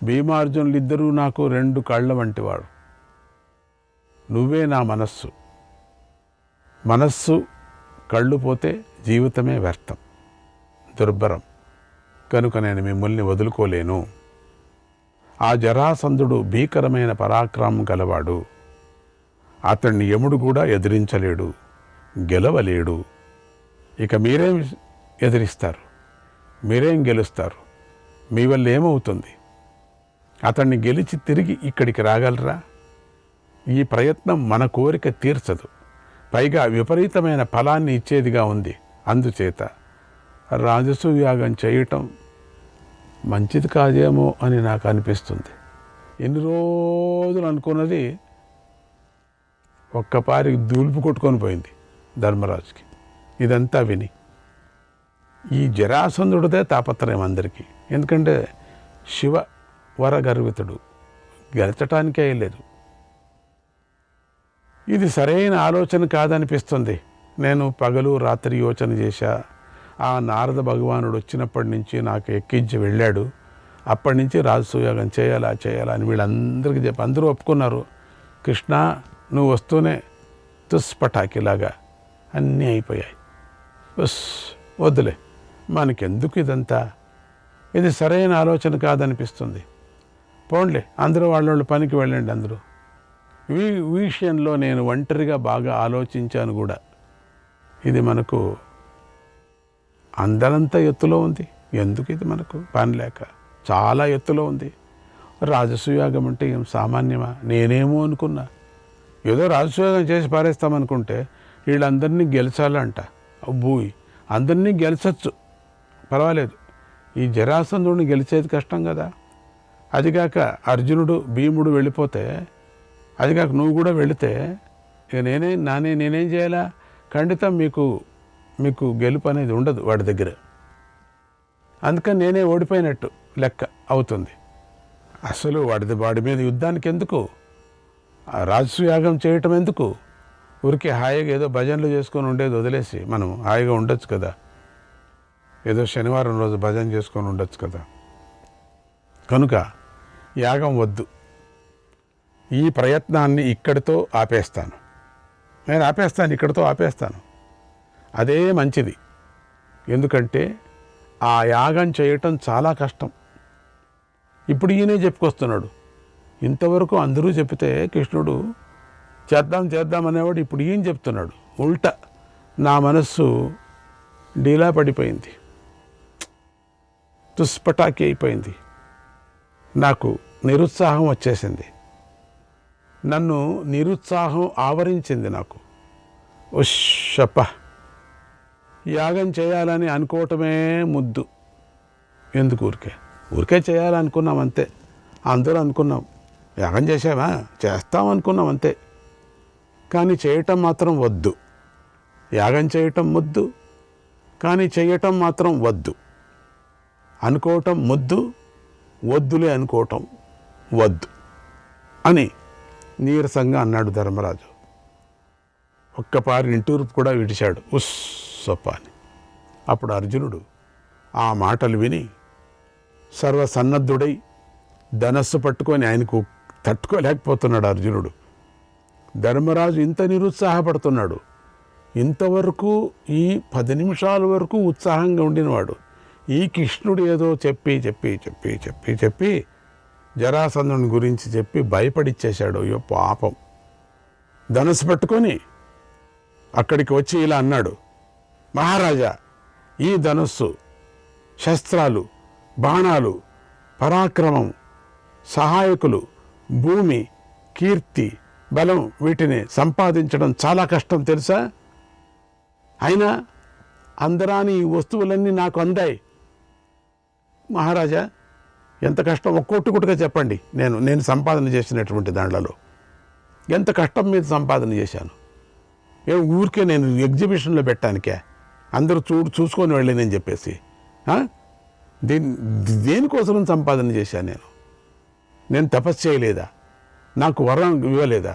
భీమార్జునులిద్దరూ నాకు రెండు కళ్ళ వంటివాడు. నువ్వే నా మనస్సు. మనస్సు కళ్ళు పోతే జీవితమే వ్యర్థం, దుర్భరం. కనుక నేను మిమ్మల్ని వదులుకోలేను. ఆ జరాసంధుడు భీకరమైన పరాక్రమం గలవాడు. అతన్ని యముడు కూడా ఎదిరించలేడు, గెలవలేడు. ఇక మీరేం ఎదిరిస్తారు? మీరేం గెలుస్తారు? మీ వల్ల ఏమవుతుంది? అతన్ని గెలిచి తిరిగి ఇక్కడికి రాగలరా? ఈ ప్రయత్నం మన కోరిక తీర్చదు, పైగా విపరీతమైన ఫలాన్ని ఇచ్చేదిగా ఉంది. అందుచేత రాజసూయాగం చేయటం మంచిది కాదేమో అని నాకు అనిపిస్తుంది. ఎన్ని రోజులు అనుకున్నది ఒక్కపారికి దూల్పు కొట్టుకొని పోయింది ధర్మరాజుకి. ఇదంతా విని ఈ జరాసంధుడిదే తాపత్రయం అందరికీ. ఎందుకంటే శివ వరగర్వితుడు, గెలచటానికే లేదు. ఇది సరైన ఆలోచన కాదనిపిస్తుంది. నేను పగలు రాత్రి యోచన చేశా. ఆ నారద భగవానుడు వచ్చినప్పటి నుంచి నాకు ఎక్కించి వెళ్ళాడు. అప్పటి నుంచి రాజసూయాగం చేయాలా అని వీళ్ళందరికీ చెప్పి అందరూ ఒప్పుకున్నారు. కృష్ణ నువ్వు వస్తూనే తుస్పటాకిలాగా అన్నీ అయిపోయాయి. వద్దులే, మనకెందుకు ఇదంతా? ఇది సరైన ఆలోచన కాదనిపిస్తుంది. పోండ్లే, అందరూ వాళ్ళ పనికి వెళ్ళండి. అందరూ ఈ విషయంలో నేను ఒంటరిగా బాగా ఆలోచించాను కూడా. ఇది మనకు అందరంత ఎత్తులో ఉంది. ఎందుకు ఇది మనకు పని లేక చాలా ఎత్తులో ఉంది. రాజసూయాగం అంటే ఏం సామాన్యమా? నేనేమో అనుకున్నా, ఏదో రాజసూయాగం చేసి పారేస్తామనుకుంటే వీళ్ళందరినీ గెలిచాలంట. అబ్బూయ్, అందరినీ గెలిచచ్చు, పర్వాలేదు. ఈ జరాసంధుడిని గెలిచేది కష్టం కదా. అదిగాక అర్జునుడు భీముడు వెళ్ళిపోతే, అదిగాక నువ్వు కూడా వెళితే ఇక నేనేం చేయాలా? ఖండితం మీకు గెలుపు అనేది ఉండదు వాడి దగ్గర. అందుకని నేనే ఓడిపోయినట్టు లెక్క అవుతుంది. అసలు వాడి మీద యుద్ధానికి ఎందుకు? రాజసూయాగం చేయటం ఎందుకు? ఊరికే హాయిగా ఏదో భజనలు చేసుకొని ఉండేది వదిలేసి మనం హాయిగా ఉండొచ్చు కదా. ఏదో శనివారం రోజు భజన చేసుకొని ఉండొచ్చు కదా. కనుక యాగం వద్దు. ఈ ప్రయత్నాన్ని ఇక్కడితో ఆపేస్తాను. ఇక్కడితో ఆపేస్తాను. అదే మంచిది. ఎందుకంటే ఆ యాగం చేయటం చాలా కష్టం. ఇప్పుడు ఈయనే చెప్పుకొస్తున్నాడు. ఇంతవరకు అందరూ చెప్తే కృష్ణుడు చేద్దాం అనేవాడు. ఇప్పుడు ఈయన చెప్తున్నాడు. ఉల్టా నా మనస్సు డీలా పడిపోయింది, తుస్పటాకి అయిపోయింది. నాకు నిరుత్సాహం వచ్చేసింది. నన్ను నిరుత్సాహం ఆవరించింది. నాకు ఉషప్ప, యాగం చేయాలని అనుకోవటమే ముద్దు. ఎందుకు ఊరికే చేయాలనుకున్నాం అంతే. అందరూ అనుకున్నాం, యాగం చేసామా, చేస్తామనుకున్నాం అంతే. కానీ చేయటం మాత్రం వద్దు. యాగం చేయటం ముద్దు, కానీ చేయటం మాత్రం వద్దు. అనుకోవటం ముద్దు, వద్దులే అనుకోవటం వద్దు అని నీరసంగా అన్నాడు ధర్మరాజు. ఒక్కపారి నిట్టూర్పు కూడా విడిచాడు, ఉస్సప్ప అని. అప్పుడు అర్జునుడు ఆ మాటలు విని సర్వసన్నద్ధుడై ధనస్సు పట్టుకొని ఆయనకు తట్టుకోలేకపోతున్నాడు అర్జునుడు. ధర్మరాజు ఇంత నిరుత్సాహపడుతున్నాడు. ఇంతవరకు ఈ 10 నిమిషాల వరకు ఉత్సాహంగా ఉండినవాడు ఈ కృష్ణుడు ఏదో చెప్పి జరాసంధుని గురించి చెప్పి భయపడిచ్చేశాడు. అయ్యో పాపం. ధనుసు పట్టుకొని అక్కడికి వచ్చి ఇలా అన్నాడు, మహారాజా, ఈ ధనుస్సు, శస్త్రాలు, బాణాలు, పరాక్రమం, సహాయకులు, భూమి, కీర్తి, బలం, వీటిని సంపాదించడం చాలా కష్టం తెలుసా? అయినా అందరాని ఈ వస్తువులన్నీ నాకు అందాయి. మహారాజా, ఎంత కష్టం, ఒక్కొక్కటిగా చెప్పండి. నేను సంపాదన చేసినటువంటి దాంట్లో ఎంత కష్టం మీద సంపాదన చేశాను. ఊరికే నేను ఎగ్జిబిషన్లో పెట్టడానికే, అందరూ చూసుకొని వెళ్ళి నేను చెప్పేసి దేనికోసం సంపాదన చేశాను నేను? నేను తపస్సు చేయలేదా? నాకు వరం ఇవ్వలేదా?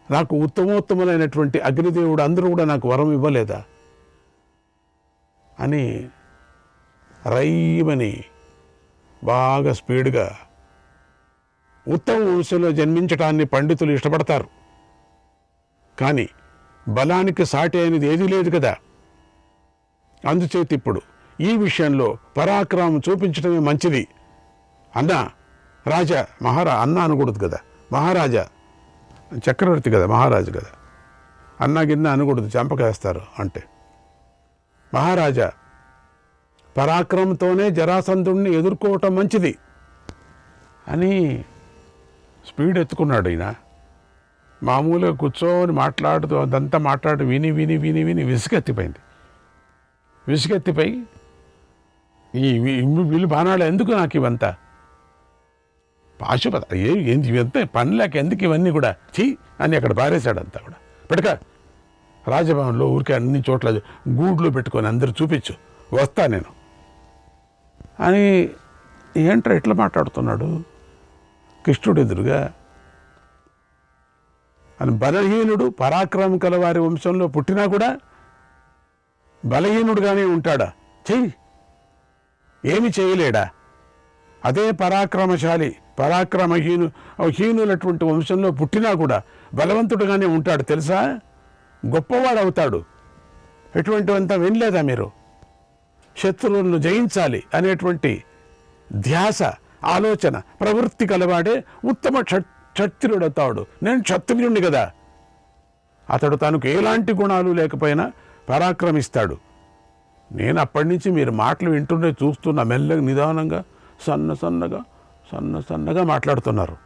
నాకు ఉత్తమోత్తములైనటువంటి అగ్నిదేవుడు అందరూ కూడా నాకు వరం ఇవ్వలేదా అని రైమని బాగా స్పీడ్గా ఉత్తమ వంశంలో జన్మించటాన్ని పండితులు ఇష్టపడతారు. కానీ బలానికి సాటి అయినది ఏదీ లేదు కదా. అందుచేత ఇప్పుడు ఈ విషయంలో పరాక్రమం చూపించడమే మంచిది. అన్న రాజా అన్న అనకూడదు కదా, మహారాజా చక్రవర్తి కదా, మహారాజు కదా, అన్న గిన్న అనకూడదు, చంపకేస్తారు. అంటే మహారాజా పరాక్రమంతోనే జరాసంధుడిని ఎదుర్కోవటం మంచిది అని స్పీడ్ ఎత్తుకున్నాడు. ఈయన మామూలుగా కూర్చొని మాట్లాడుతూ అదంతా మాట్లాడు విని విని విని విని విసుగెత్తిపోయి వీళ్ళు బాణాలు ఎందుకు నాకు ఇవంతా పాశుపత ఏంటి ఇవంతా పని లేక ఎందుకు ఇవన్నీ కూడా చీ అని అక్కడ పారేశాడు. అంతా కూడా పెడక రాజభవన్లో ఊరికే అన్ని చోట్ల గూడ్లు పెట్టుకొని అందరూ చూపించు, వస్తా నేను అని. ఏంట్రా ఎట్లా మాట్లాడుతున్నాడు కృష్ణుడు ఎదురుగా అని. బలహీనుడు పరాక్రమం కల వారి వంశంలో పుట్టినా కూడా బలహీనుడుగానే ఉంటాడా? చెయ్యి ఏమి చేయలేడా? అదే పరాక్రమశాలి హీనులటువంటి వంశంలో పుట్టినా కూడా బలవంతుడుగానే ఉంటాడు తెలుసా, గొప్పవాడు అవుతాడు. ఎటువంటివంతా వినలేదా మీరు? శత్రువులను జయించాలి అనేటువంటి ధ్యాస, ఆలోచన, ప్రవృత్తి కలవాడే ఉత్తమ క్షత్రియుడవుతాడు. నేను క్షత్రియుణ్ణి కదా. అతడు తనకు ఎలాంటి గుణాలు లేకపోయినా పరాక్రమిస్తాడు. నేను అప్పటి నుంచి మీరు మాటలు వింటుండే చూస్తున్నా, మెల్లగా నిదానంగా సన్నగా మాట్లాడుతున్నారు.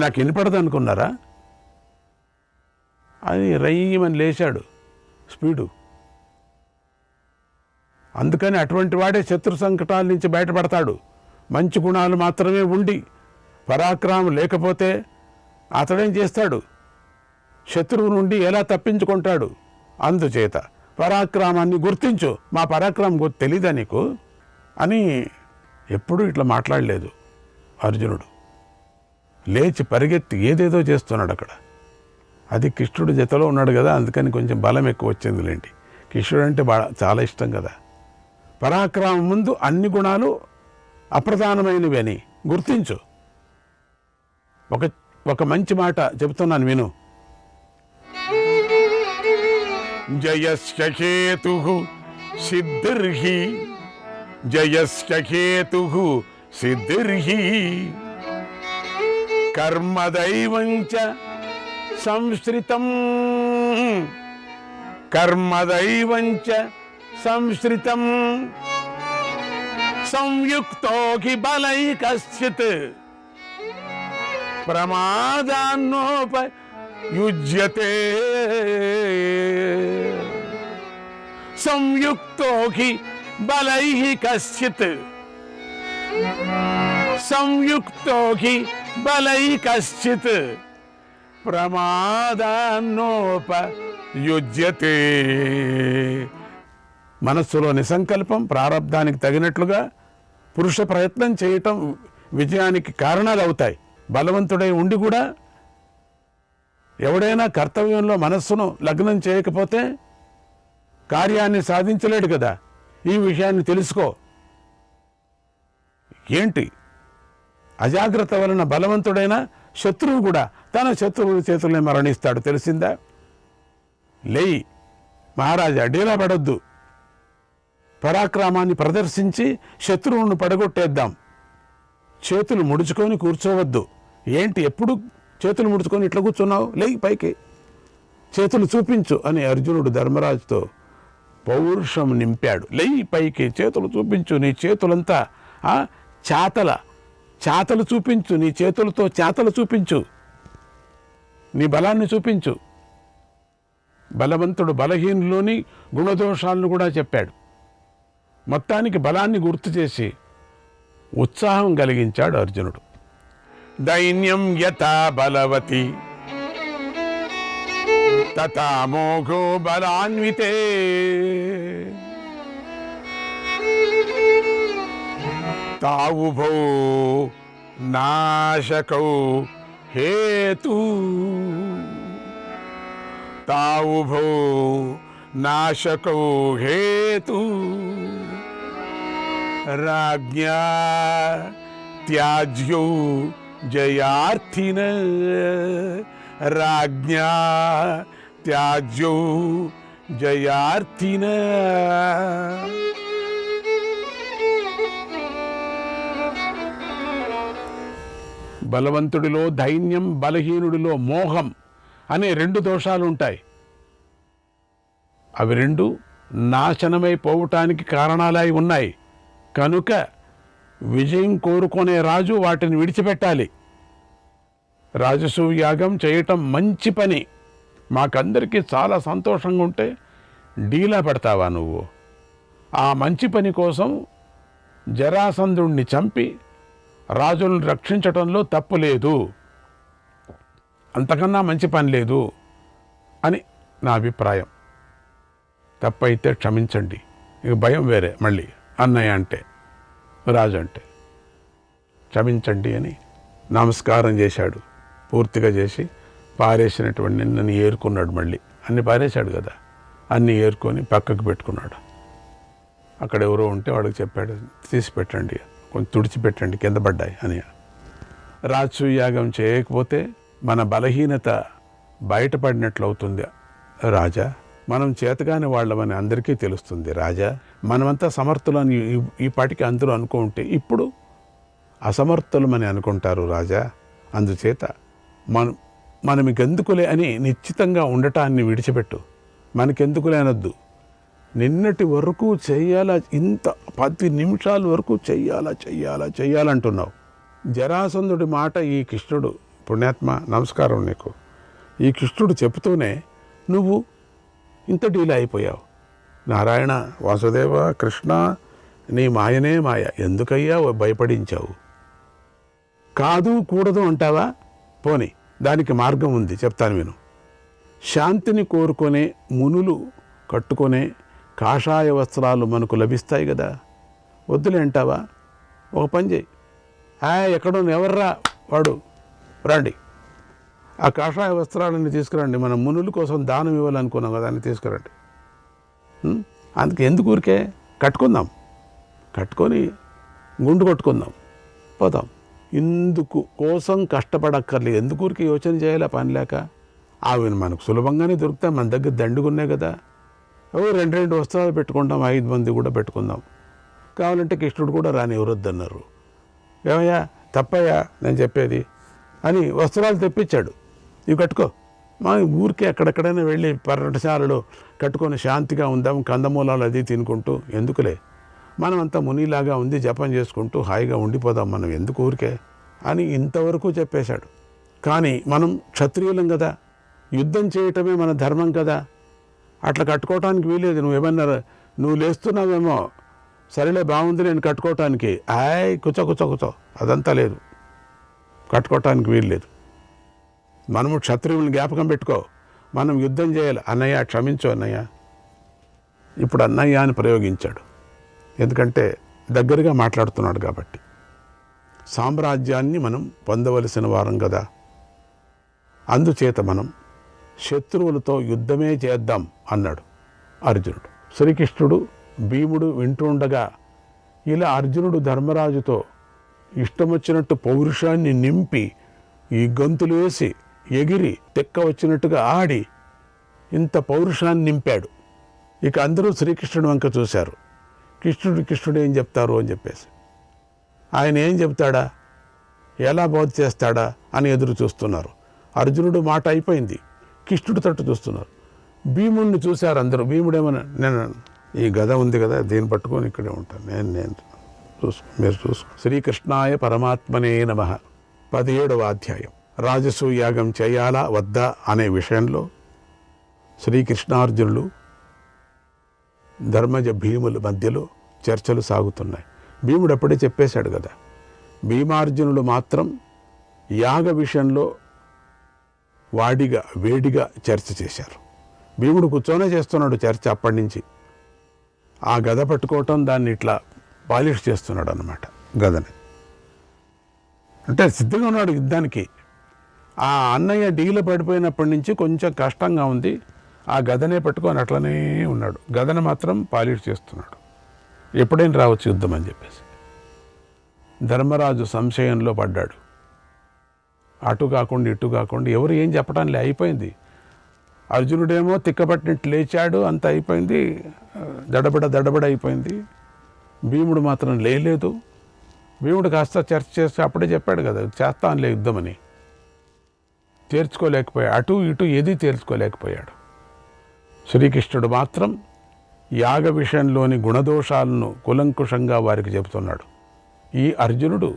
నాకు వినపడదు అనుకున్నారా? అది రయ్యమని లేచాడు స్పీడు. అందుకని అటువంటి వాడే శత్రు సంకటాల నుంచి బయటపడతాడు. మంచి గుణాలు మాత్రమే ఉండి పరాక్రమం లేకపోతే అతడేం చేస్తాడు? శత్రువు నుండి ఎలా తప్పించుకుంటాడు? అందుచేత పరాక్రమాన్ని గుర్తించు. మా పరాక్రమం తెలీదా నీకు అని ఎప్పుడూ ఇట్లా మాట్లాడలేదు అర్జునుడు. లేచి పరిగెత్తి ఏదేదో చేస్తున్నాడు అక్కడ. అది కృష్ణుడు జతలో ఉన్నాడు కదా, అందుకని కొంచెం బలం ఎక్కువ వచ్చిందిలేండి. కృష్ణుడు అంటే చాలా ఇష్టం కదా. పరాక్రమం ముందు అన్ని గుణాలు అప్రధానమైనవి అని గుర్తించు. ఒక మంచి మాట చెబుతున్నాను విను. జయస్య హేతుః సిద్ధిర్హి కర్మదైవంచ సంశ్రితం సంయుక్తో హి బలైకశ్చిత్ ప్రమాదాన్నోపయుజ్యతే. సంయుక్తో హి బలైః కశ్చిత్ ప్రమాదాన్నోపయుజ్యతే. మనస్సులోని సంకల్పం ప్రారబ్ధానికి తగినట్లుగా పురుష ప్రయత్నం చేయటం విజయానికి కారణాలు అవుతాయి. బలవంతుడై ఉండి కూడా ఎవడైనా కర్తవ్యంలో మనస్సును లగ్నం చేయకపోతే కార్యాన్ని సాధించలేడు కదా. ఈ విషయాన్ని తెలుసుకో. ఏంటి అజాగ్రత్త వలన బలవంతుడైన శత్రువు కూడా తన శత్రువుల చేతుల్ని మరణిస్తాడు, తెలిసిందా? లేయి మహారాజా, డీలా పడొద్దు. పరాక్రమాన్ని ప్రదర్శించి శత్రువును పడగొట్టేద్దాం. చేతులు ముడుచుకొని కూర్చోవద్దు. ఏంటి ఎప్పుడు చేతులు ముడుచుకొని ఇట్లా కూర్చున్నావు? లేయి పైకి, చేతులు చూపించు అని అర్జునుడు ధర్మరాజుతో పౌరుషం నింపాడు. లేయి పైకి, చేతులు చూపించు. నీ చేతులంతా చాతలు చూపించు. నీ చేతులతో చాతలు చూపించు. నీ బలాన్ని చూపించు. బలవంతుడు బలహీనులోని గుణదోషాలను కూడా చెప్పాడు. మొత్తానికి బలాన్ని గుర్తు చేసి ఉత్సాహం కలిగించాడు అర్జునుడు. దైన్యం యథా బలవతి తథా మోఘో బలాన్వితే తావుభౌ నాశకౌ హేతు తావుభౌ నాశకౌ హేతు రాజ్ఞా త్యాజ్యౌ జయార్థిన రాజ్ఞా త్యాజ్యౌ జయార్థిన. బలవంతుడిలో దైన్యం, బలహీనుడిలో మోహం అనే 2 దోషాలు ఉంటాయి. అవి 2 నాశనమైపోవటానికి కారణాలై ఉన్నాయి. కనుక విజయం కోరుకునే రాజు వాటిని విడిచిపెట్టాలి. రాజసూయ యాగం చేయటం మంచి పని. మాకందరికీ చాలా సంతోషంగా ఉంటే డీలా పెడతావా నువ్వు? ఆ మంచి పని కోసం జరాసంధుణ్ణి చంపి రాజులను రక్షించటంలో తప్పు లేదు, అంతకన్నా మంచి పని లేదు అని నా అభిప్రాయం. తప్పైతే క్షమించండి. ఇక భయం వేరే. మళ్ళీ అన్నయ్య అంటే, రాజు అంటే క్షమించండి అని నమస్కారం చేశాడు. పూర్తిగా చేసి పారేసినటువంటి నిన్నని ఏరుకున్నాడు. మళ్ళీ అన్ని పారేశాడు కదా, అన్నీ ఏరుకొని పక్కకు పెట్టుకున్నాడు. అక్కడ ఎవరో ఉంటే వాడికి చెప్పాడు, తీసి పెట్టండి, కొంచెం తుడిచిపెట్టండి, కింద పడ్డాయి అని. రాజసూయ యాగం చేయకపోతే మన బలహీనత బయటపడినట్లు అవుతుంది రాజా. మనం చేతగాని వాళ్ళమని అందరికీ తెలుస్తుంది రాజా. మనమంతా సమర్థులని ఈ పాటికి అందరూ అనుకుంటే ఇప్పుడు అసమర్థులమని అనుకుంటారు రాజా. అందుచేత మనకెందుకులే అని నిశ్చితంగా ఉండటాన్ని విడిచిపెట్టు. మనకెందుకులే అనొద్దు. నిన్నటి వరకు చెయ్యాలా, ఇంత 10 నిమిషాల వరకు చెయ్యాలంటున్నావు. జరాసంధుడి మాట ఈ కృష్ణుడు, పుణ్యాత్మ నమస్కారం నీకు, ఈ కృష్ణుడు చెబుతూనే నువ్వు ఇంత డీలా అయిపోయావు. నారాయణ వాసుదేవ కృష్ణ, నీ మాయనే మాయ, ఎందుకయ్యా భయపడించావు? కాదు కూడదు అంటావా? పోని దానికి మార్గం ఉంది, చెప్తాను విను. శాంతిని కోరుకునే మునులు కట్టుకునే కాషాయ వస్త్రాలు మనకు లభిస్తాయి కదా, వద్దులే అంటావా? ఒక పని చేయి, ఎక్కడో ఎవర్రా వాడు, రండి, ఆ కాషాయ వస్త్రాలని తీసుకురండి. మనం మునుల కోసం దానం ఇవ్వాలనుకున్నాం కదా, దాన్ని తీసుకురండి. అందుకే ఎందుకు ఊరికే కట్టుకుందాం, కట్టుకొని గుండు కొట్టుకుందాం, పోతాం. ఇందుకు కోసం కష్టపడక్కర్లేదు. ఎందుకు ఊరికి యోచన చేయాలి పని లేక? అవి మనకు సులభంగానే దొరుకుతాయి, మన దగ్గర దండుగున్నాయి కదా. 2 వస్త్రాలు పెట్టుకుంటాం, 5 మంది కూడా పెట్టుకుందాం. కావాలంటే కృష్ణుడు కూడా రాని ఎవరొద్దన్నారు. ఏమయ్యా తప్పయ్యా నేను చెప్పేది అని వస్త్రాలు తెప్పించాడు. ఇవి కట్టుకో. మా ఊరికే ఎక్కడెక్కడైనా వెళ్ళి పర్యటనశాలలో కట్టుకొని శాంతిగా ఉందాం, కందమూలాలు అది తినుకుంటూ. ఎందుకులే, మనమంతా మునిలాగా ఉంది, జపం చేసుకుంటూ హాయిగా ఉండిపోదాం, మనం ఎందుకు ఊరికే అని ఇంతవరకు చెప్పేశాడు. కానీ మనం క్షత్రియులం కదా, యుద్ధం చేయటమే మన ధర్మం కదా, అట్లా కట్టుకోవటానికి వీలేదు. నువ్వు లేస్తున్నావేమో, సరేలే బాగుంది నేను కట్టుకోవటానికి, కూర్చో అదంతా లేదు, కట్టుకోవటానికి వీల్లేదు. మనము క్షత్రియులను జ్ఞాపకం పెట్టుకో, మనం యుద్ధం చేయాలి. అన్నయ్య క్షమించు అన్నయ్య. ఇప్పుడు అన్నయ్య అని ప్రయోగించాడు, ఎందుకంటే దగ్గరగా మాట్లాడుతున్నాడు కాబట్టి. సామ్రాజ్యాన్ని మనం పొందవలసిన వారం కదా, అందుచేత మనం శత్రువులతో యుద్ధమే చేద్దాం అన్నాడు అర్జునుడు. శ్రీకృష్ణుడు భీముడు వింటూ ఉండగా ఇలా అర్జునుడు ధర్మరాజుతో ఇష్టం వచ్చినట్టు పౌరుషాన్ని నింపి ఈ గంతులు వేసి ఎగిరి తెక్క వచ్చినట్టుగా ఆడి ఇంత పౌరుషాన్ని నింపాడు. ఇక అందరూ శ్రీకృష్ణుడు వంక చూశారు. కృష్ణుడు ఏం చెప్తారు అని చెప్పేసి, ఆయన ఏం చెప్తాడా, ఎలా బోధ చేస్తాడా అని ఎదురు చూస్తున్నారు. అర్జునుడు మాట అయిపోయింది, కృష్ణుడు తట్టు చూస్తున్నారు. భీముడిని చూశారు అందరూ. భీముడేమన్నా, నేను ఈ గద ఉంది కదా దీన్ని పట్టుకొని ఇక్కడే ఉంటాను, నేను మీరు చూసుకో. శ్రీకృష్ణాయ పరమాత్మనే నమః. 17వ అధ్యాయం. రాజసూయ యాగం చేయాలా వద్దా అనే విషయంలో శ్రీకృష్ణార్జునులు ధర్మజ భీముల మధ్యలో చర్చలు సాగుతున్నాయి. భీముడు అప్పుడే చెప్పేశాడు కదా. భీమార్జునులు మాత్రం యాగ విషయంలో వేడిగా చర్చ చేశారు. భీముడు కూర్చొనే చేస్తున్నాడు చర్చ అప్పటి నుంచి. ఆ గద పట్టుకోవటం, దాన్ని ఇట్లా పాలిష్ చేస్తున్నాడు అన్నమాట గదని. అంటే సిద్ధంగా ఉన్నాడు యుద్ధానికి. ఆ అన్నయ్య డీలో పడిపోయినప్పటి నుంచి కొంచెం కష్టంగా ఉంది. ఆ గదనే పట్టుకొని అట్లనే ఉన్నాడు. గదను మాత్రం పాలిష్ చేస్తున్నాడు. ఎప్పుడైనా రావచ్చు యుద్ధం అని చెప్పేసి. ధర్మరాజు సంశయంలో పడ్డాడు. అటు కాకుండా ఇటు కాకుండా ఎవరు ఏం చెప్పడానికి అయిపోయింది. అర్జునుడేమో తిక్కబట్టినట్టు లేచాడు, అంత అయిపోయింది, దడబడ అయిపోయింది. భీముడు మాత్రం లేదు. భీముడు కాస్త చర్చ చేస్తే అప్పుడే చెప్పాడు కదా, చేస్తానులే యుద్ధమని. తేల్చుకోలేకపోయాడు, అటు ఇటు ఏదీ తేల్చుకోలేకపోయాడు. శ్రీకృష్ణుడు మాత్రం యాగ విషయంలోని గుణదోషాలను కులంకుషంగా వారికి చెబుతున్నాడు. ఈ అర్జునుడు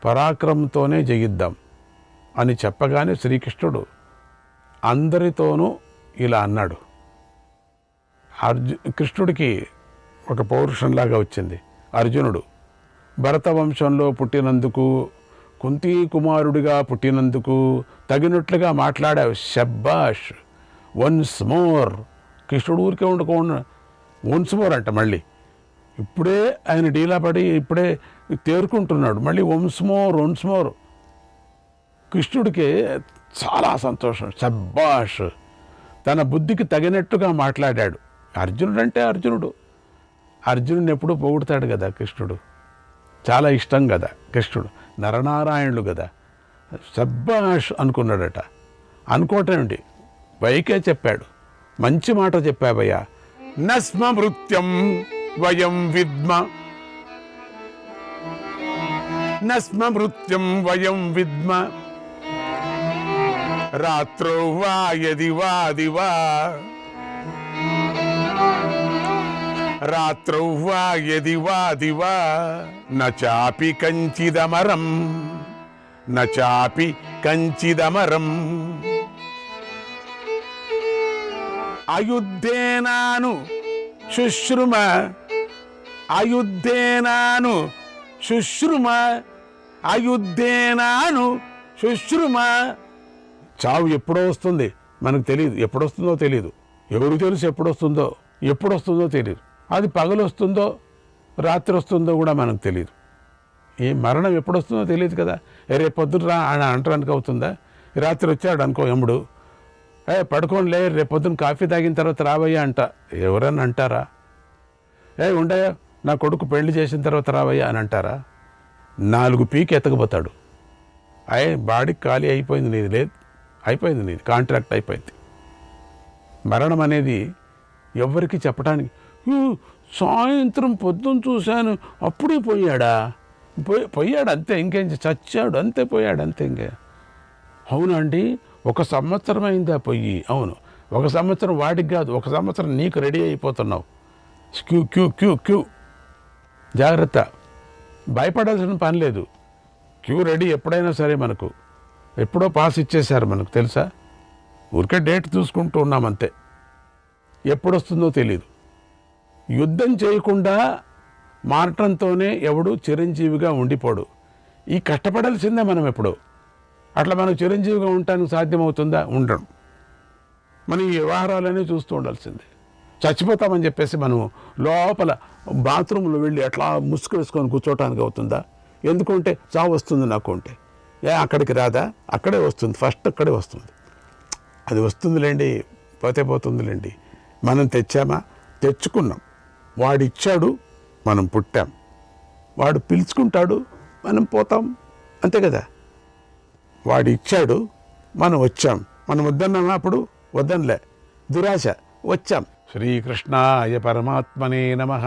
పరాక్రమంతోనే జయిద్దాం అని చెప్పగానే శ్రీకృష్ణుడు అందరితోనూ ఇలా అన్నాడు. కృష్ణుడికి ఒక పౌరుషంలాగా వచ్చింది. అర్జునుడు భరత వంశంలో పుట్టినందుకు, కుంతీ కుమారుడిగా పుట్టినందుకు తగినట్లుగా మాట్లాడావు, శబ్బాష్, వన్స్ మోర్. కృష్ణుడు ఊరికే ఉండకుండా వన్స్ మోర్ అంట. మళ్ళీ ఇప్పుడే ఆయన డీలా పడి ఇప్పుడే తేరుకుంటున్నాడు, మళ్ళీ వన్స్ మోర్. కృష్ణుడికి చాలా సంతోషం, శబ్బాష్, తన బుద్ధికి తగినట్టుగా మాట్లాడాడు. అర్జునుడు అంటే అర్జునుడిని ఎప్పుడూ పొగుడుతాడు కదా కృష్ణుడు, చాలా ఇష్టం కదా కృష్ణుడు, నరనారాయణుడు కదా. శబ్బాష్ అనుకున్నాడట. అనుకోవటండి పైకే చెప్పాడు, మంచి మాట చెప్పావయ్యా. నస్మృత్యం వయం విద్మ రాత్రో వా యది వా దివా, రాత్రౌ వా యది వా దివా, నాపి కంచిదమరం అయుద్ధేనాను శుశ్రుమ. చావు ఎప్పుడో వస్తుంది మనకు తెలియదు, ఎప్పుడొస్తుందో తెలియదు. ఎవరికి తెలుసు ఎప్పుడొస్తుందో తెలియదు. అది పగలు వస్తుందో రాత్రి వస్తుందో కూడా మనకు తెలియదు. ఈ మరణం ఎప్పుడొస్తుందో తెలియదు కదా. రేపు పొద్దున రా అని అంటడానికి అవుతుందా? రాత్రి వచ్చాడు అనుకో యముడు, పడుకోండి లే, రేపు పొద్దున కాఫీ తాగిన తర్వాత రావయ్యా అంట. ఎవరన్నా అంటారా? ఉండయా నా కొడుకు పెళ్లి చేసిన తర్వాత రావయ్యా అని అంటారా? 4 పీకి ఎత్తకపోతాడు. బాడీకి ఖాళీ అయిపోయింది, నీది లేదు, అయిపోయింది, నీది కాంట్రాక్ట్ అయిపోయింది. మరణం అనేది ఎవరికి చెప్పడానికి, సాయంత్రం పొద్దున్న చూశాను అప్పుడే పోయాడు అంతే, ఇంకేం చచ్చాడు అంతే, పోయాడు అంతే. ఇంకే అవునండి, 1 సంవత్సరం అయిందా పొయ్యి? అవును, 1 సంవత్సరం వాడికి కాదు, 1 సంవత్సరం నీకు రెడీ అయిపోతున్నావు. క్యూ జాగ్రత్త, భయపడాల్సిన పని లేదు. క్యూ రెడీ ఎప్పుడైనా సరే. మనకు ఎప్పుడో పాస్ ఇచ్చేశారు మనకు తెలుసా. ఊరికే డేట్ చూసుకుంటూ ఉన్నామంతే. ఎప్పుడొస్తుందో తెలియదు. యుద్ధం చేయకుండా మారటంతోనే ఎవడు చిరంజీవిగా ఉండిపోడు. ఈ కష్టపడాల్సిందే మనం ఎప్పుడు. అట్లా మనకు చిరంజీవిగా ఉండటానికి సాధ్యమవుతుందా? ఉండడం. మనం ఈ వ్యవహారాలనే చూస్తూ ఉండాల్సిందే. చచ్చిపోతామని చెప్పేసి మనం లోపల బాత్రూంలో వెళ్ళి అట్లా ముసుగు వేసుకొని కూర్చోటానికి అవుతుందా? ఎందుకంటే చావు వస్తుంది నాకు అంటే. అక్కడికి రాదా? అక్కడే వస్తుంది, ఫస్ట్ అక్కడే వస్తుంది. అది వస్తుందిలేండి, పోతుందిలేండి. మనం తెచ్చుకున్నాం, వాడిచ్చాడు, మనం పుట్టాం, వాడు పిలుచుకుంటాడు, మనం పోతాం, అంతే కదా. వాడు ఇచ్చాడు, మనం వచ్చాం. మనం వద్దన్నామా? అప్పుడు వద్దనులే, దురాశ, వచ్చాం. శ్రీకృష్ణాయ పరమాత్మనే నమః.